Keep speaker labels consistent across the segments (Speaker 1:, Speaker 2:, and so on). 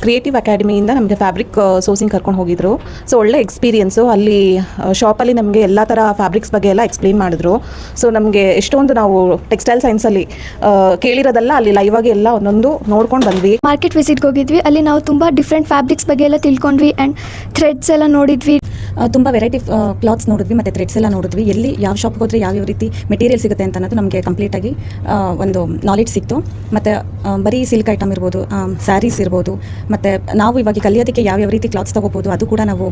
Speaker 1: Creative ಅಕಾಡೆಮಿಯಿಂದ ನಮಗೆ fabric sourcing ಕರ್ಕೊಂಡು ಹೋಗಿದ್ರು. ಸೊ ಒಳ್ಳೆ ಎಕ್ಸ್ಪೀರಿಯನ್ಸು. ಅಲ್ಲಿ ಶಾಪಲ್ಲಿ ನಮಗೆ ಎಲ್ಲ ಥರ ಫ್ಯಾಬ್ರಿಕ್ಸ್ ಬಗ್ಗೆ ಎಲ್ಲ ಎಕ್ಸ್ಪ್ಲೇನ್ ಮಾಡಿದ್ರು. ಸೊ ನಮಗೆ ಎಷ್ಟೊಂದು ನಾವು ಟೆಕ್ಸ್ಟೈಲ್ ಸೈನ್ಸಲ್ಲಿ ಕೇಳಿರೋದಲ್ಲ, ಅಲ್ಲಿ ಲೈವ್ ಆಗಿ ಎಲ್ಲ ಒಂದೊಂದು ನೋಡ್ಕೊಂಡು ಬಂದ್ವಿ.
Speaker 2: ಮಾರ್ಕೆಟ್ ವಿಸಿಟ್ಗೆ ಹೋಗಿದ್ವಿ. ಅಲ್ಲಿ ನಾವು ತುಂಬ ಡಿಫ್ರೆಂಟ್ ಫ್ಯಾಬ್ರಿಕ್ಸ್ ಬಗ್ಗೆ ಎಲ್ಲ ತಿಳ್ಕೊಂಡ್ವಿ ಆ್ಯಂಡ್ ಥ್ರೆಡ್ಸ್ ಎಲ್ಲ ನೋಡಿದ್ವಿ.
Speaker 3: ತುಂಬ ವೆರೈಟಿ ಕ್ಲಾತ್ಸ್ ನೋಡಿದ್ವಿ ಮತ್ತು ಥ್ರೆಡ್ಸ್ ಎಲ್ಲ ನೋಡಿದ್ವಿ. ಎಲ್ಲಿ ಯಾವ ಶಾಪ್ಗೆ ಹೋದರೆ ಯಾವ ರೀತಿ ಮೆಟೀರಿಯಲ್ ಸಿಗುತ್ತೆ ಅಂತ ಅನ್ನೋದು ನಮಗೆ ಕಂಪ್ಲೀಟಾಗಿ ಒಂದು ನಾಲೆಡ್ಜ್ ಸಿಕ್ತು. ಮತ್ತು ಬರೀ ಸಿಲ್ಕ್ ಐಟಮ್ ಇರ್ಬೋದು, ಸ್ಯಾರೀಸ್ ಇರ್ಬೋದು, ಮತ್ತು ನಾವು ಇವಾಗ ಕಲಿಯೋದಕ್ಕೆ ಯಾವ ರೀತಿ ಕ್ಲಾತ್ಸ್ ತೊಗೋಬೋದು ಅದು ಕೂಡ ನಾವು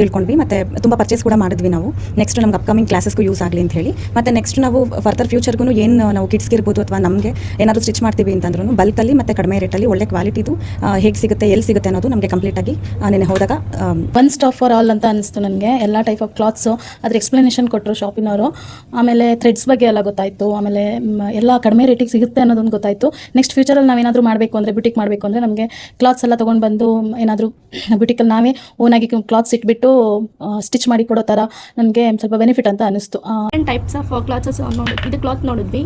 Speaker 3: ತಿಳ್ಕೊಂಡ್ವಿ. ಮತ್ತು ತುಂಬ ಪರ್ಚೇಸ್ ಕೂಡ ಮಾಡಿದ್ವಿ ನಾವು. ನೆಕ್ಸ್ಟ್ ನಮ್ಗೆ ಅಪ್ಕಮಿಂಗ್ ಕ್ಲಾಸಸ್ಗೂ ಯೂಸ್ ಆಗಲಿ ಅಂತ ಹೇಳಿ. ಮತ್ತು ನೆಕ್ಸ್ಟ್ ನಾವು ಫರ್ದರ್ ಫ್ಯೂಚರ್ಗೂ ಏನು ನಾವು ಕಿಡ್ಸ್ಗೆ ಇರ್ಬೋದು ಅಥವಾ ನಮಗೆ ಏನಾದರೂ ಸ್ಟಿಚ್ ಮಾಡ್ತೀವಿ ಅಂತಂದ್ರೂ ಬಲ್ಕಲ್ಲಿ ಮತ್ತು ಕಡಿಮೆ ರೇಟಲ್ಲಿ ಒಳ್ಳೆ ಕ್ವಾಲಿಟಿದು ಹೇಗೆ ಸಿಗುತ್ತೆ, ಎಲ್ಲಿ ಸಿಗುತ್ತೆ ಅನ್ನೋದು ನಮಗೆ ಕಂಪ್ಲೀಟಾಗಿ ನೆನೆ ಹೋದಾಗ
Speaker 4: ಒನ್ ಸ್ಟಾಪ್ ಫಾರ್ ಆಲ್ ಅಂತ ಅನಿಸ್ತು ನನಗೆ. ಎಲ್ಲ ಟೈಪ್ ಆಫ್ ಕ್ಲಾತ್ಸು ಅದ್ರ ಎಕ್ಸ್ಪ್ಲನೇಷನ್ ಕೊಟ್ಟರು ಶಾಪಿನವರು. ಆಮೇಲೆ ಥ್ರೆಡ್ಸ್ ಬಗ್ಗೆ ಎಲ್ಲ ಗೊತ್ತಾಯಿತು. ಆಮೇಲೆ ಎಲ್ಲ ಕಡಿಮೆ ರೇಟಿಗೆ ಸಿಗುತ್ತೆ ಅನ್ನೋದೊಂದು ಗೊತ್ತಾಯಿತು. ನೆಕ್ಸ್ಟ್ ಫ್ಯೂಚರಲ್ಲಿ ನಾವೇನಾದರೂ ಮಾಡಬೇಕು ಅಂದರೆ, ಬ್ಯೂಟಿಕ್ ಮಾಡಬೇಕು ಅಂದರೆ ನಮಗೆ ಕ್ಲಾತ್ಸ್ ಎಲ್ಲ ತೊಗೊಂಡು ಬಂದು ಏನಾದರೂ ಬ್ಯೂಟಿಕಲ್ಲಿ ನಾವೇ ಓನಾಗಿ ಕ್ಲಾತ್ಸ್ ಇಟ್ಬಿಟ್ಟು ಸ್ಟಿಚ್ ಮಾಡಿ ಕೊಡೋ ಥರ ನನಗೆ ಸ್ವಲ್ಪ ಬೆನಿಫಿಟ್ ಅಂತ ಅನಿಸ್ತು.
Speaker 5: ಟೈಪ್ಸ್ ಆಫ್ ಕ್ಲಾತ್ಸಸ್ ಇದು ಕ್ಲಾತ್ ನೋಡಿದ್ವಿ,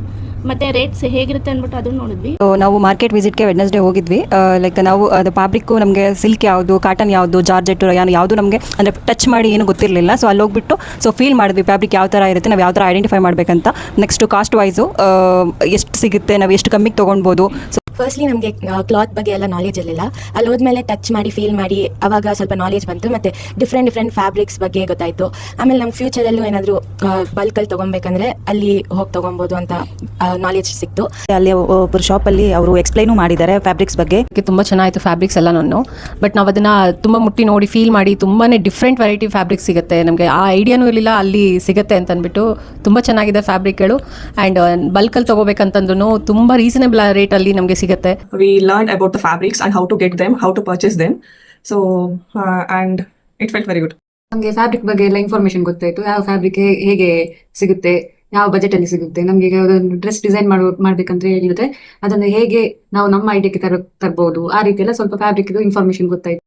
Speaker 5: ಮತ್ತು ರೇಟ್ಸ್ ಹೇಗಿರುತ್ತೆ ಅಂದ್ಬಿಟ್ಟು ಅದನ್ನು ನೋಡಿದ್ವಿ.
Speaker 6: ನಾವು ಮಾರ್ಕೆಟ್ ವಿಸಿಟ್ಗೆ ವೆಡ್ನೆಸ್ಡೇ ಹೋಗಿದ್ವಿ. ಲೈಕ್ ನಾವು ಅದು ಫ್ಯಾಬ್ರಿಕ್ಕು ನಮಗೆ ಸಿಲ್ಕ್ ಯಾವುದು, ಕಾಟನ್ ಯಾವುದು, ಜಾರ್ಜೆಟ್ ಯಾವುದು ನಮಗೆ ಅಂದರೆ ಟಚ್ ಮಾಡಿ ಏನು ಗೊತ್ತಿರಲಿಲ್ಲ. ಸೊ ಅಲ್ಲಿ ಹೋಗ್ಬಿಟ್ಟು ಫೀಲ್ ಮಾಡಿದ್ವಿ ಫ್ಯಾಬ್ರಿಕ್ ಯಾವ ಥರ ಇರುತ್ತೆ, ನಾವು ಯಾವ ಥರ ಐಡೆಂಟಿಫೈ ಮಾಡಬೇಕಂತ. ನೆಕ್ಸ್ಟು ಕಾಸ್ಟ್ ವೈಸು ಎಷ್ಟು ಸಿಗುತ್ತೆ, ನಾವು ಎಷ್ಟು ಕಮ್ಮಿಗೆ ತೊಗೊಳ್ಬೋದು. ಸೊ
Speaker 7: ಫಸ್ಟ್ಲಿ ನಮಗೆ ಕ್ಲಾತ್ ಬಗ್ಗೆ ಎಲ್ಲ ನಾಲೆಜ್ ಇರಲಿಲ್ಲ. ಅಲ್ಲಿ ಹೋದ್ಮೇಲೆ ಟಚ್ ಮಾಡಿ ಫೀಲ್ ಮಾಡಿ ಅವಾಗ ಸ್ವಲ್ಪ ನಾಲೆಜ್ ಬಂತು. ಮತ್ತು ಡಿಫ್ರೆಂಟ್ ಫ್ಯಾಬ್ರಿಕ್ಸ್ ಬಗ್ಗೆ ಗೊತ್ತಾಯಿತು. ಆಮೇಲೆ ನಮ್ಮ ಫ್ಯೂಚರಲ್ಲೂ ಏನಾದರೂ ಬಲ್ಕಲ್ಲಿ ತೊಗೊಬೇಕಂದ್ರೆ ಅಲ್ಲಿ ಹೋಗಿ ತೊಗೊಬೋದು ಅಂತ ನಾಲೆಜ್ ಸಿಕ್ತು.
Speaker 3: ಅಲ್ಲಿ ಒಬ್ಬರು ಶಾಪಲ್ಲಿ ಅವರು ಎಕ್ಸ್ಪ್ಲೈನು ಮಾಡಿದ್ದಾರೆ ಫ್ಯಾಬ್ರಿಕ್ಸ್ ಬಗ್ಗೆ.
Speaker 8: ತುಂಬ ಚೆನ್ನಾಯಿತು ಫ್ಯಾಬ್ರಿಕ್ಸ್ ಎಲ್ಲ. ಬಟ್ ನಾವು ಅದನ್ನು ತುಂಬ ಮುಟ್ಟಿ ನೋಡಿ ಫೀಲ್ ಮಾಡಿ ತುಂಬಾ ಡಿಫ್ರೆಂಟ್ ವೆರೈಟಿ ಫ್ಯಾಬ್ರಿಕ್ಸ್ ಸಿಗುತ್ತೆ. ನಮಗೆ ಆ ಐಡಿಯಾನೂ ಇರಲಿಲ್ಲ ಅಲ್ಲಿ ಸಿಗುತ್ತೆ ಅಂತ ಅಂದ್ಬಿಟ್ಟು. ತುಂಬ ಚೆನ್ನಾಗಿದೆ ಫ್ಯಾಬ್ರಿಕ್ಗಳು. ಆ್ಯಂಡ್ ಬಲ್ಕಲ್ಲಿ ತೊಗೋಬೇಕಂತಂದ್ರೂ ತುಂಬ ರೀಸನೇಬಲ್ ರೇಟಲ್ಲಿ ನಮಗೆ ಸಿಗುತ್ತೆ.
Speaker 9: We learned about the fabrics and how to get them, how to purchase them. So and it felt very good.
Speaker 10: ನಮಗೆ ಫ್ಯಾಬ್ರಿಕ್ ಬಗ್ಗೆ ಎಲ್ಲ ಇನ್ಫಾರ್ಮೇಶನ್ ಗೊತ್ತಾಯಿತು. ಯಾವ ಫ್ಯಾಬ್ರಿಕ್ ಹೇಗೆ ಸಿಗುತ್ತೆ, ಯಾವ ಬಜೆಟಲ್ಲಿ ಸಿಗುತ್ತೆ. ನಮಗೆ ಈಗ ಒಂದು ಡ್ರೆಸ್ ಡಿಸೈನ್ ಮಾಡಬೇಕಂತ ಹೇಳಿದ್ರೆ ಅದನ್ನು ಹೇಗೆ ನಾವು ನಮ್ಮ ಐಡಿಯಾಗೆ ತರ್ಬೋದು, ಆ ರೀತಿ ಎಲ್ಲ ಸ್ವಲ್ಪ ಫ್ಯಾಬ್ರಿಕ್ ಇನ್ಫಾರ್ಮೇಶನ್ ಗೊತ್ತಾಯಿತು.